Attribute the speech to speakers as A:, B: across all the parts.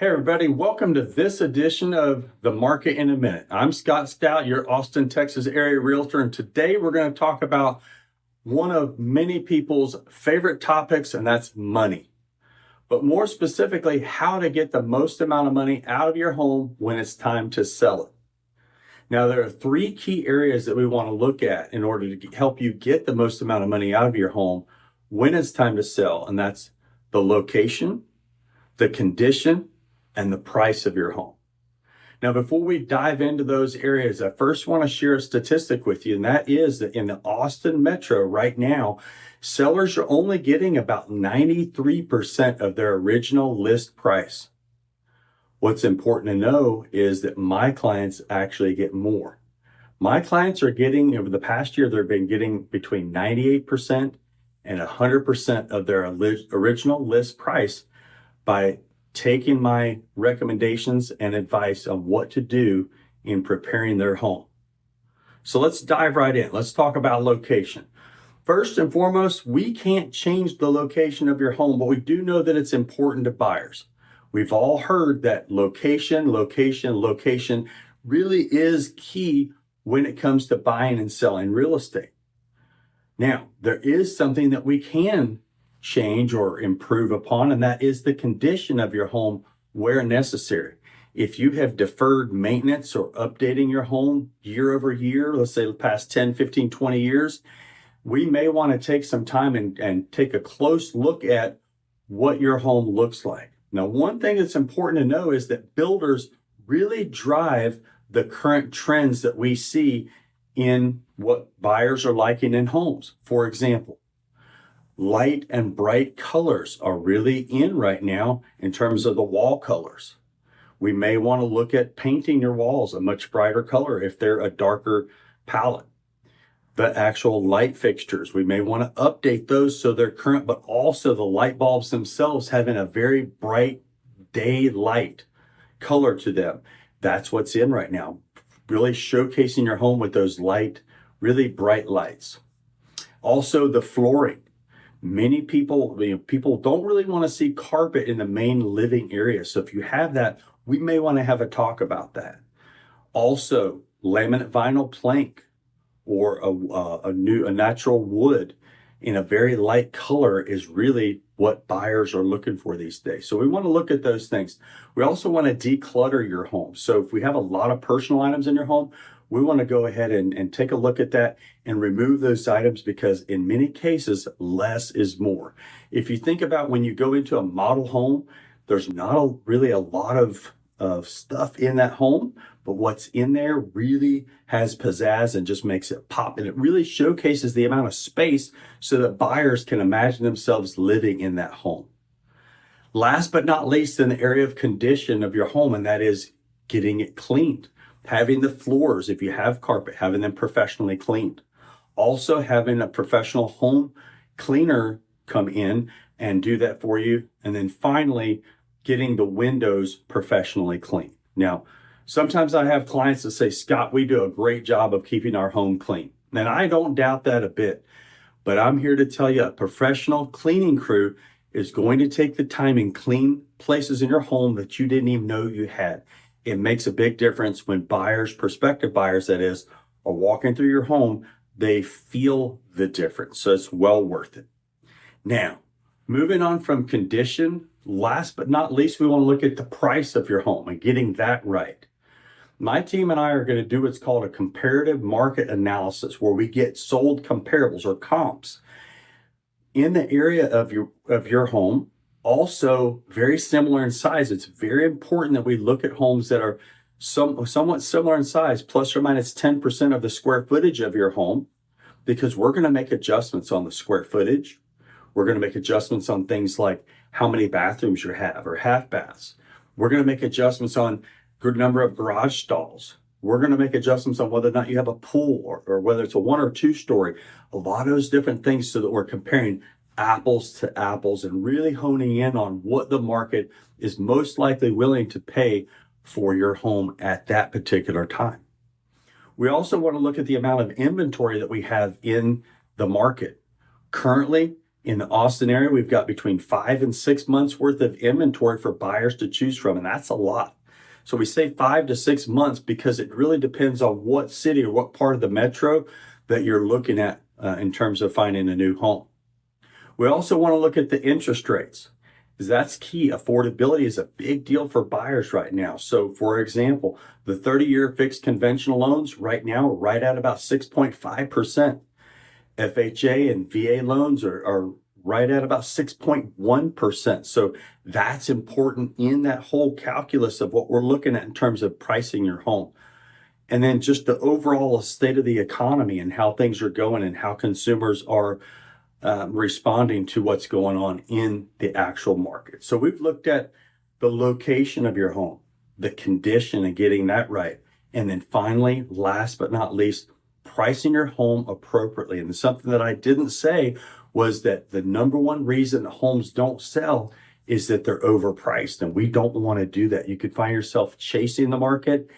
A: Hey, everybody, welcome to this edition of The Market in a Minute. I'm Scott Stout, your Austin, Texas area realtor, and today we're going to talk about one of many people's favorite topics, and that's money. But more specifically, how to get the most amount of money out of your home when it's time to sell it. Now, there are three key areas that we want to look at in order to help you get the most amount of money out of your home when it's time to sell, and that's the location, the condition, and the price of your home. Now, before we dive into those areas, I first want to share a statistic with you, and that is that in the Austin metro right now, sellers are only getting about 93% of their original list price. What's important to know is that my clients actually get more. My clients are getting, over the past year, they've been getting between 98% and 100% of their original list price by taking my recommendations and advice on what to do in preparing their home. So let's dive right in. Let's talk about location. First and foremost, we can't change the location of your home, but we do know that it's important to buyers. We've all heard that location really is key when it comes to buying and selling real estate. Now, there is something that we can change or improve upon, and that is the condition of your home where necessary. If you have deferred maintenance or updating your home year over year, let's say the past 10, 15, 20 years, we may want to take some time and take a close look at what your home looks like. Now, one thing that's important to know is that builders really drive the current trends that we see in what buyers are liking in homes. For example, light and bright colors are really in right now in terms of the wall colors. We may want to look at painting your walls a much brighter color if they're a darker palette. The actual light fixtures, we may want to update those so they're current, but also the light bulbs themselves having a very bright daylight color to them. That's what's in right now. Really showcasing your home with those light, really bright lights. Also the flooring. Many people don't really want to see carpet in the main living area. So if you have that, we may want to have a talk about that. Also, laminate vinyl plank or a natural wood in a very light color is really what buyers are looking for these days. So we want to look at those things. We also want to declutter your home. So if we have a lot of personal items in your home, we want to go ahead and take a look at that and remove those items, because in many cases, less is more. If you think about when you go into a model home, there's not really a lot of stuff in that home, but what's in there really has pizzazz and just makes it pop. And it really showcases the amount of space so that buyers can imagine themselves living in that home. Last but not least, in the area of condition of your home, and that is getting it cleaned. Having the floors, if you have carpet, having them professionally cleaned. Also having a professional home cleaner come in and do that for you. And then finally, getting the windows professionally cleaned. Now, sometimes I have clients that say, Scott, we do a great job of keeping our home clean. And I don't doubt that a bit. But I'm here to tell you, a professional cleaning crew is going to take the time and clean places in your home that you didn't even know you had. It makes a big difference when buyers, prospective buyers that is, are walking through your home. They feel the difference. So it's well worth it. Now, moving on from condition, last but not least, we want to look at the price of your home and getting that right. My team and I are going to do what's called a comparative market analysis, where we get sold comparables or comps in the area of your home. Also very similar in size. It's very important that we look at homes that are somewhat similar in size, plus or minus 10% of the square footage of your home, because we're going to make adjustments on the square footage. We're going to make adjustments on things like how many bathrooms you have or half baths. We're going to make adjustments on good number of garage stalls. We're going to make adjustments on whether or not you have a pool or whether it's a 1 or 2 story. A lot of those different things so that we're comparing apples to apples and really honing in on what the market is most likely willing to pay for your home at that particular time. We also want to look at the amount of inventory that we have in the market. Currently, In the Austin area, we've got between 5 and 6 months worth of inventory for buyers to choose from, and that's a lot. So we say 5 to 6 months because it really depends on what city or what part of the metro that you're looking at in terms of finding a new home. We also want to look at the interest rates because that's key. Affordability is a big deal for buyers right now. So for example, the 30-year fixed conventional loans right now are right at about 6.5%. FHA and VA loans are right at about 6.1%. So that's important in that whole calculus of what we're looking at in terms of pricing your home. And then just the overall state of the economy and how things are going and how consumers are responding to what's going on in the actual market. So we've looked at the location of your home, the condition and getting that right. And then finally, last but not least, pricing your home appropriately. And something that I didn't say was that the number one reason homes don't sell is that they're overpriced. And we don't want to do that. You could find yourself chasing the market.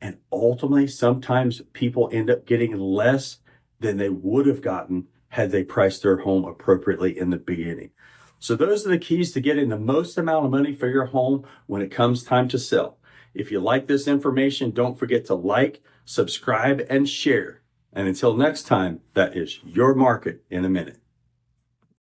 A: And ultimately, sometimes people end up getting less than they would have gotten had they priced their home appropriately in the beginning. So those are the keys to getting the most amount of money for your home when it comes time to sell. If you like this information, don't forget to like, subscribe, and share. And until next time, that is Your Market in a Minute.